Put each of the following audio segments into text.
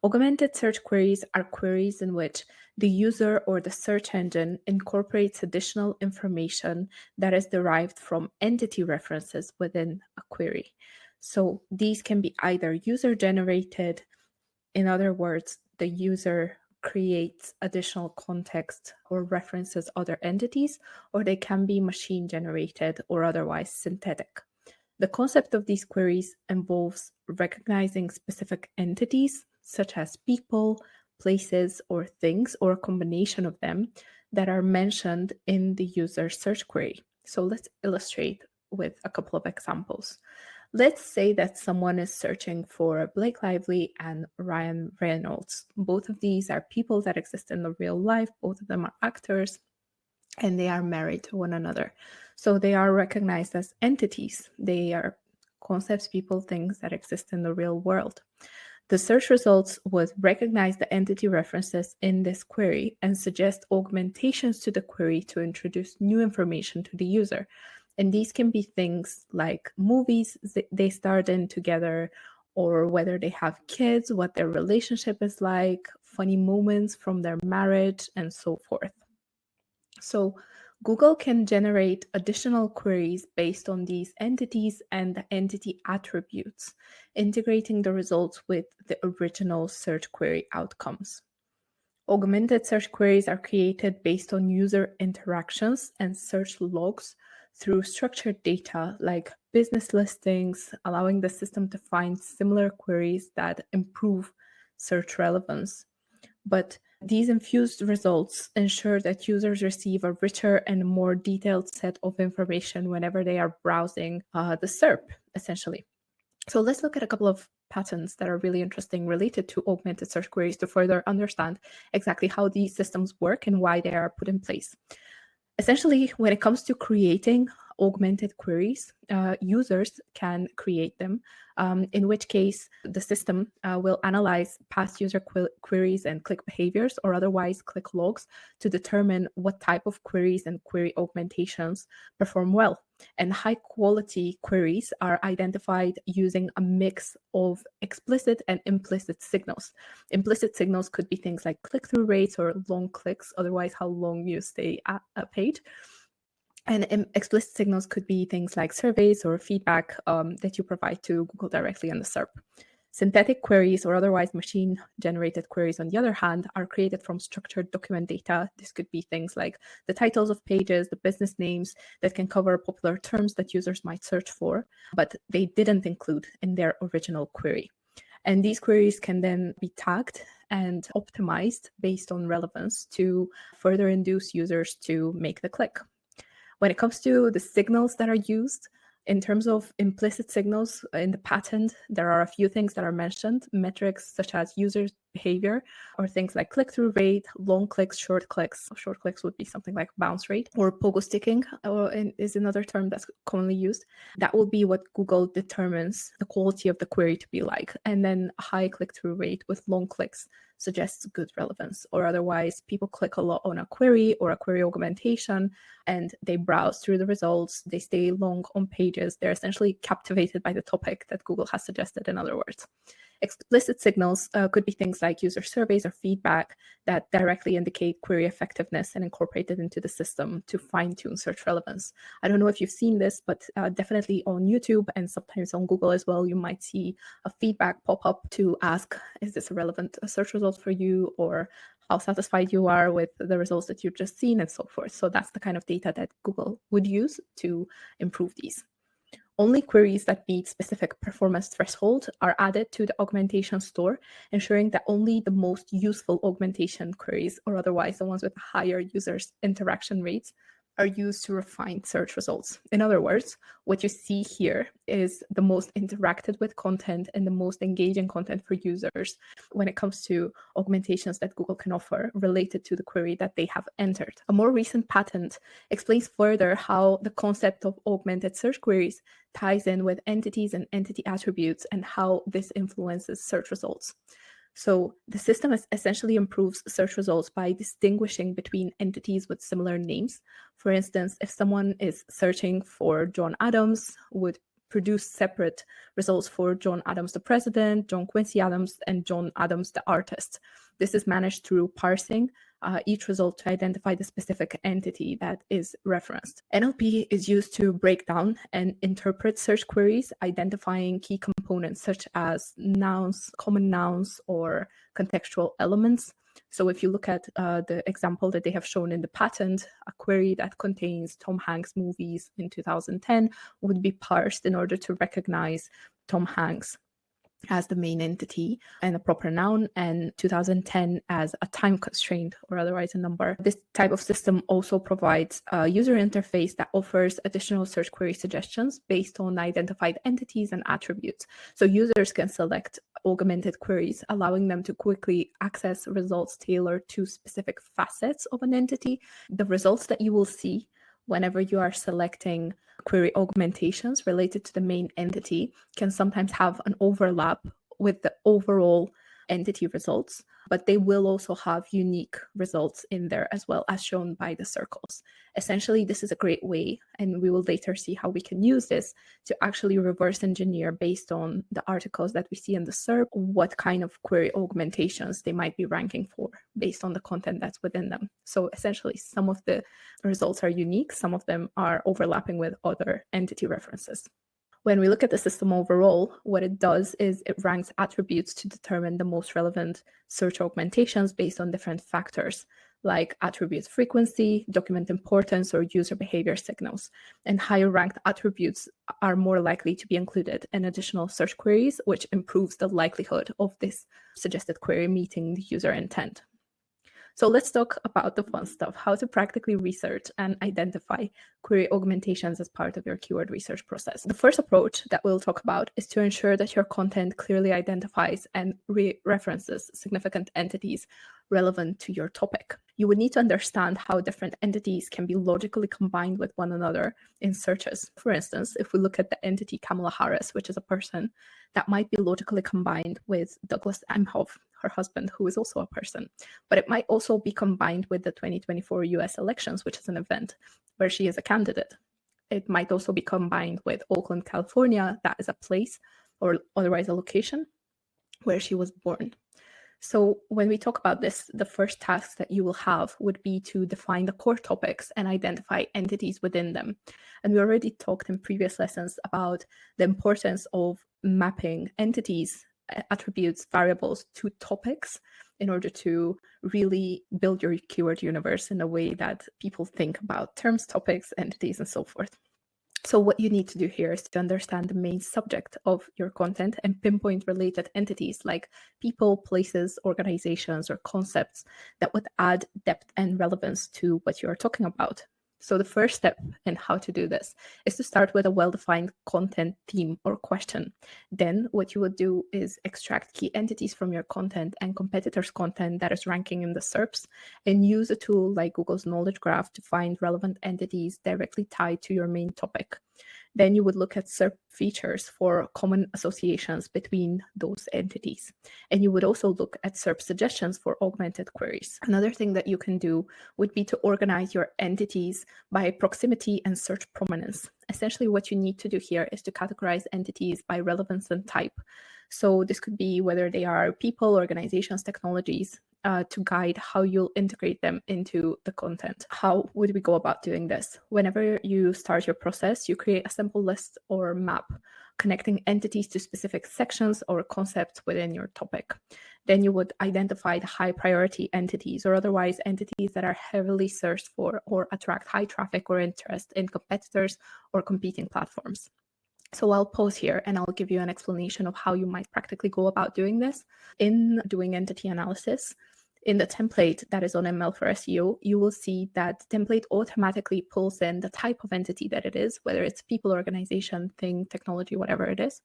Augmented search queries are queries in which the user or the search engine incorporates additional information that is derived from entity references within a query. So these can be either user-generated, in other words, the user creates additional context or references other entities, or they can be machine-generated or otherwise synthetic. The concept of these queries involves recognizing specific entities, such as people, places, or things, or a combination of them that are mentioned in the user search query. So let's illustrate with a couple of examples. Let's say that someone is searching for Blake Lively and Ryan Reynolds. Both of these are people that exist in the real life. Both of them are actors, and they are married to one another. So they are recognized as entities. They are concepts, people, things that exist in the real world. The search results would recognize the entity references in this query and suggest augmentations to the query to introduce new information to the user. And these can be things like movies they starred in together, or whether they have kids, what their relationship is like, funny moments from their marriage, and so forth. So Google can generate additional queries based on these entities and the entity attributes, integrating the results with the original search query outcomes. Augmented search queries are created based on user interactions and search logs through structured data like business listings, allowing the system to find similar queries that improve search relevance. But these infused results ensure that users receive a richer and more detailed set of information whenever they are browsing the SERP, essentially. So let's look at a couple of patterns that are really interesting related to augmented search queries to further understand exactly how these systems work and why they are put in place. Essentially, when it comes to creating augmented queries, users can create them, in which case the system will analyze past user queries and click behaviors or otherwise click logs to determine what type of queries and query augmentations perform well. And high quality queries are identified using a mix of explicit and implicit signals. Implicit signals could be things like click-through rates or long clicks, otherwise how long you stay at a page. And explicit signals could be things like surveys or feedback that you provide to Google directly in the SERP. Synthetic queries or otherwise machine-generated queries, on the other hand, are created from structured document data. This could be things like the titles of pages, the business names that can cover popular terms that users might search for, but they didn't include in their original query. And these queries can then be tagged and optimized based on relevance to further induce users to make the click. When it comes to the signals that are used, in terms of implicit signals in the patent, there are a few things that are mentioned, metrics such as user behavior, or things like click-through rate, long clicks, short clicks. Short clicks would be something like bounce rate, or pogo sticking is another term that's commonly used. That will be what Google determines the quality of the query to be like. And then a high click-through rate with long clicks suggests good relevance, or otherwise people click a lot on a query or a query augmentation and they browse through the results, they stay long on pages, they're essentially captivated by the topic that Google has suggested, in other words. Explicit signals could be things like user surveys or feedback that directly indicate query effectiveness and incorporate it into the system to fine-tune search relevance. I don't know if you've seen this, but definitely on YouTube and sometimes on Google as well, you might see a feedback pop up to ask, is this a relevant search result for you, or how satisfied you are with the results that you've just seen, and so forth. So that's the kind of data that Google would use to improve these. Only queries that meet specific performance threshold are added to the augmentation store, ensuring that only the most useful augmentation queries, or otherwise the ones with higher users interaction rates, are used to refine search results. In other words, what you see here is the most interacted with content and the most engaging content for users when it comes to augmentations that Google can offer related to the query that they have entered. A more recent patent explains further how the concept of augmented search queries ties in with entities and entity attributes and how this influences search results. So the system essentially improves search results by distinguishing between entities with similar names. For instance, if someone is searching for John Adams, would produce separate results for John Adams, the president, John Quincy Adams, and John Adams, the artist. This is managed through parsing each result to identify the specific entity that is referenced. NLP is used to break down and interpret search queries, identifying key components such as nouns, common nouns, or contextual elements. So if you look at the example that they have shown in the patent, a query that contains Tom Hanks movies in 2010 would be parsed in order to recognize Tom Hanks as the main entity and a proper noun, and 2010 as a time constraint or otherwise a number. This type of system also provides a user interface that offers additional search query suggestions based on identified entities and attributes. So users can select augmented queries, allowing them to quickly access results tailored to specific facets of an entity. The results that you will see whenever you are selecting query augmentations related to the main entity can sometimes have an overlap with the overall entity results, but they will also have unique results in there as well, as shown by the circles. Essentially, this is a great way, and we will later see how we can use this to actually reverse engineer based on the articles that we see in the SERP, what kind of query augmentations they might be ranking for based on the content that's within them. So essentially, some of the results are unique, some of them are overlapping with other entity references. When we look at the system overall, what it does is it ranks attributes to determine the most relevant search augmentations based on different factors, like attribute frequency, document importance, or user behavior signals. And higher ranked attributes are more likely to be included in additional search queries, which improves the likelihood of this suggested query meeting the user intent. So let's talk about the fun stuff, how to practically research and identify query augmentations as part of your keyword research process. The first approach that we'll talk about is to ensure that your content clearly identifies and references significant entities relevant to your topic. You would need to understand how different entities can be logically combined with one another in searches. For instance, if we look at the entity Kamala Harris, which is a person, that might be logically combined with Douglas Emhoff, her husband, who is also a person. But it might also be combined with the 2024 US elections, which is an event where she is a candidate. It might also be combined with Oakland, California, that is a place or otherwise a location where she was born. So when we talk about this, the first task that you will have would be to define the core topics and identify entities within them. And we already talked in previous lessons about the importance of mapping entities, attributes, variables to topics in order to really build your keyword universe in a way that people think about terms, topics, entities, and so forth. So what you need to do here is to understand the main subject of your content and pinpoint related entities like people, places, organizations, or concepts that would add depth and relevance to what you are talking about. So the first step in how to do this is to start with a well-defined content theme or question. Then what you would do is extract key entities from your content and competitors' content that is ranking in the SERPs, and use a tool like Google's Knowledge Graph to find relevant entities directly tied to your main topic. Then you would look at SERP features for common associations between those entities. And you would also look at SERP suggestions for augmented queries. Another thing that you can do would be to organize your entities by proximity and search prominence. Essentially, what you need to do here is to categorize entities by relevance and type. So this could be whether they are people, organizations, technologies, to guide how you'll integrate them into the content. How would we go about doing this? Whenever you start your process, you create a simple list or map connecting entities to specific sections or concepts within your topic. Then you would identify the high priority entities or otherwise entities that are heavily searched for or attract high traffic or interest in competitors or competing platforms. So I'll pause here and I'll give you an explanation of how you might practically go about doing this. In doing entity analysis, in the template that is on MLforSEO, you will see that the template automatically pulls in the type of entity that it is, whether it's people, organization, thing, technology, whatever it is.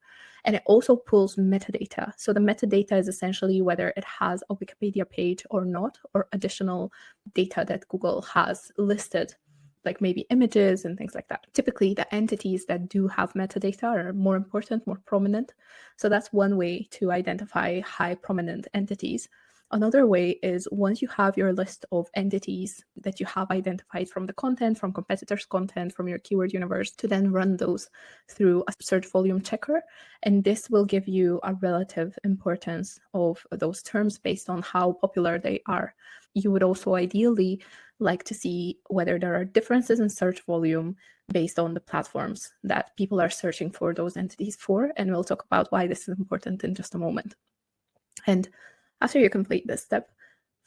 And it also pulls metadata. So the metadata is essentially whether it has a Wikipedia page or not, or additional data that Google has listed, like maybe images and things like that. Typically, the entities that do have metadata are more important, more prominent. So that's one way to identify high prominent entities. Another way is once you have your list of entities that you have identified from the content, from competitors' content, from your keyword universe, to then run those through a search volume checker. And this will give you a relative importance of those terms based on how popular they are. You would also ideally like to see whether there are differences in search volume based on the platforms that people are searching for those entities for. And we'll talk about why this is important in just a moment. And after you complete this step,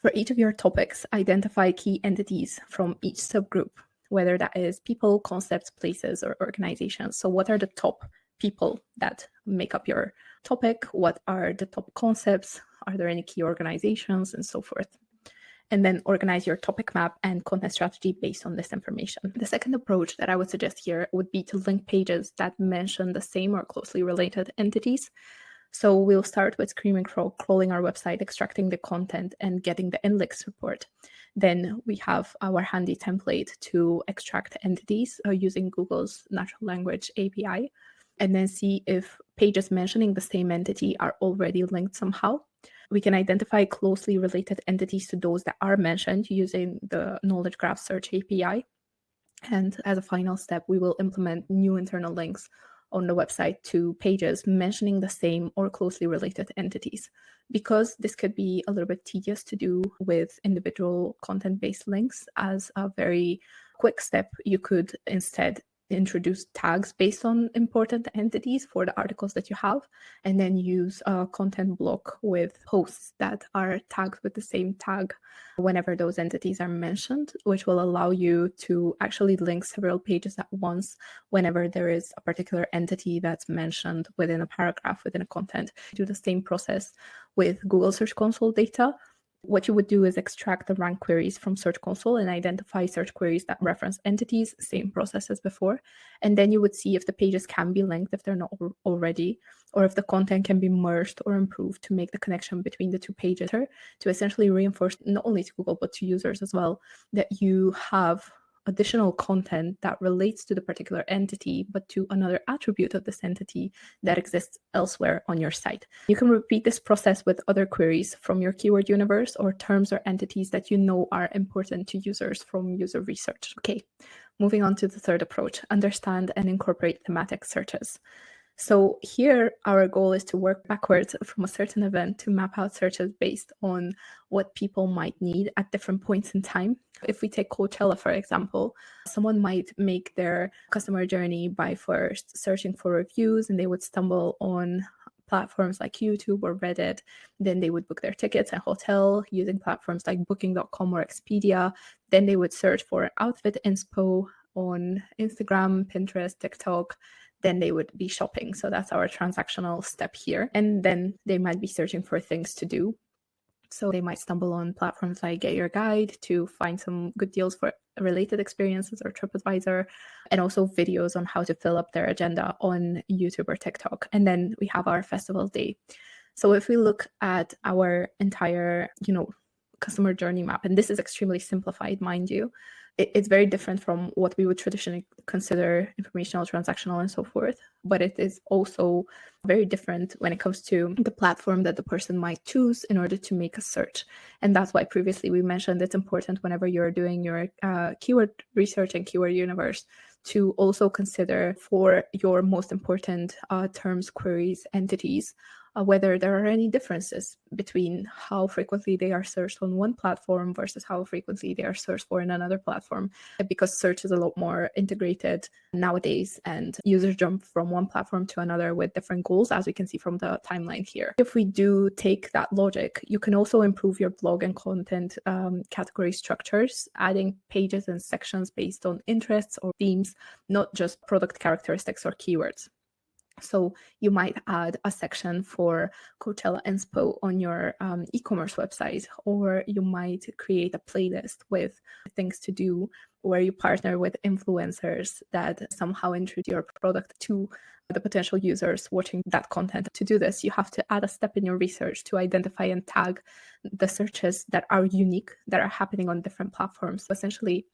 for each of your topics, identify key entities from each subgroup, whether that is people, concepts, places, or organizations. So what are the top people that make up your topic? What are the top concepts? Are there any key organizations, and so forth? And then organize your topic map and content strategy based on this information. The second approach that I would suggest here would be to link pages that mention the same or closely related entities. So we'll start with Screaming Frog, crawling our website, extracting the content, and getting the index report. Then we have our handy template to extract entities using Google's natural language API, and then see if pages mentioning the same entity are already linked somehow. We can identify closely related entities to those that are mentioned using the Knowledge Graph Search API. And as a final step, we will implement new internal links on the website to pages mentioning the same or closely related entities. Because this could be a little bit tedious to do with individual content-based links, as a very quick step, you could instead introduce tags based on important entities for the articles that you have, and then use a content block with posts that are tagged with the same tag whenever those entities are mentioned, which will allow you to actually link several pages at once whenever there is a particular entity that's mentioned within a paragraph within a content. Do the same process with Google Search Console data. What you would do is extract the rank queries from Search Console and identify search queries that reference entities, same process as before. And then you would see if the pages can be linked if they're not already, or if the content can be merged or improved to make the connection between the two pages, to essentially reinforce not only to Google but to users as well that you have additional content that relates to the particular entity, but to another attribute of this entity that exists elsewhere on your site. You can repeat this process with other queries from your keyword universe or terms or entities that you know are important to users from user research. Okay, moving on to the third approach, understand and incorporate thematic searches. So here, our goal is to work backwards from a certain event to map out searches based on what people might need at different points in time. If we take Coachella, for example, someone might make their customer journey by first searching for reviews, and they would stumble on platforms like YouTube or Reddit. Then they would book their tickets and hotel using platforms like Booking.com or Expedia. Then they would search for outfit inspo on Instagram, Pinterest, TikTok. Then they would be shopping. So that's our transactional step here. And then they might be searching for things to do. So they might stumble on platforms like Get Your Guide to find some good deals for related experiences, or TripAdvisor, and also videos on how to fill up their agenda on YouTube or TikTok. And then we have our festival day. So if we look at our entire, customer journey map, and this is extremely simplified, mind you, it's very different from what we would traditionally consider informational, transactional, and so forth. But it is also very different when it comes to the platform that the person might choose in order to make a search. And that's why previously we mentioned it's important whenever you're doing your keyword research and keyword universe to also consider for your most important terms, queries, entities, whether there are any differences between how frequently they are searched on one platform versus how frequently they are searched for in another platform, because search is a lot more integrated nowadays and users jump from one platform to another with different goals, as we can see from the timeline here. If we do take that logic, you can also improve your blog and content category structures, adding pages and sections based on interests or themes, not just product characteristics or keywords. So you might add a section for Coachella Inspo on your e-commerce website, or you might create a playlist with things to do where you partner with influencers that somehow introduce your product to the potential users watching that content. To do this, you have to add a step in your research to identify and tag the searches that are unique, that are happening on different platforms. So essentially,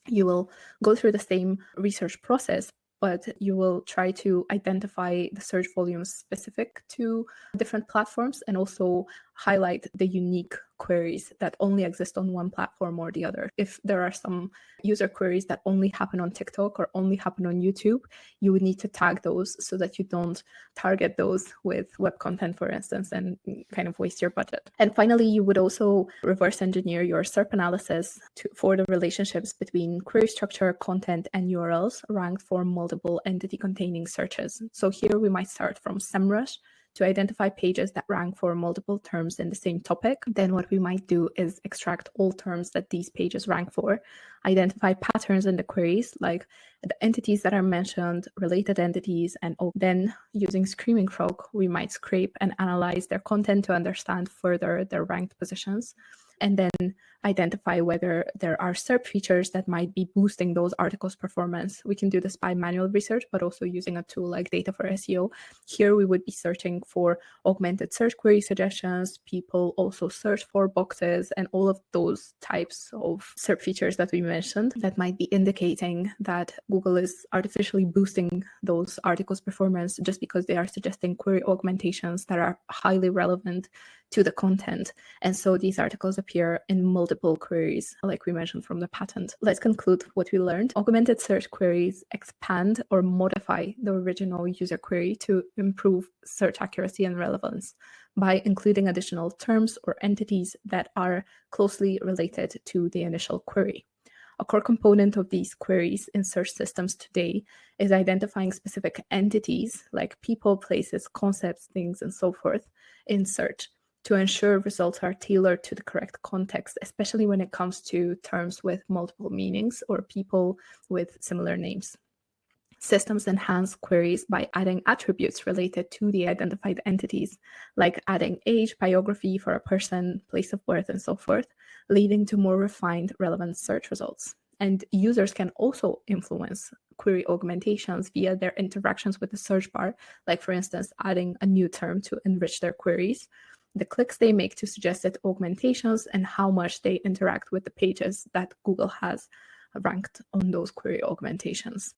you will go through the same research process, but you will try to identify the search volumes specific to different platforms and also highlight the unique queries that only exist on one platform or the other. If there are some user queries that only happen on TikTok or only happen on YouTube, you would need to tag those so that you don't target those with web content, for instance, and kind of waste your budget. And finally, you would also reverse engineer your SERP analysis for the relationships between query structure, content, and URLs ranked for multiple entity containing searches. So here we might start from SEMrush to identify pages that rank for multiple terms in the same topic. Then what we might do is extract all terms that these pages rank for, identify patterns in the queries, like the entities that are mentioned, related entities, and then using Screaming Frog, we might scrape and analyze their content to understand further their ranked positions, and then identify whether there are SERP features that might be boosting those articles' performance. We can do this by manual research, but also using a tool like Data for SEO. Here we would be searching for augmented search query suggestions. People also search for boxes and all of those types of SERP features that we mentioned that might be indicating that Google is artificially boosting those articles' performance just because they are suggesting query augmentations that are highly relevant to the content. And so these articles appear in multiple queries, like we mentioned from the patent. Let's conclude what we learned. Augmented search queries expand or modify the original user query to improve search accuracy and relevance by including additional terms or entities that are closely related to the initial query. A core component of these queries in search systems today is identifying specific entities like people, places, concepts, things, and so forth in search to ensure results are tailored to the correct context, especially when it comes to terms with multiple meanings or people with similar names. Systems enhance queries by adding attributes related to the identified entities, like adding age, biography for a person, place of birth, and so forth, leading to more refined, relevant search results. And users can also influence query augmentations via their interactions with the search bar, like, for instance, adding a new term to enrich their queries, the clicks they make to suggested augmentations, and how much they interact with the pages that Google has ranked on those query augmentations.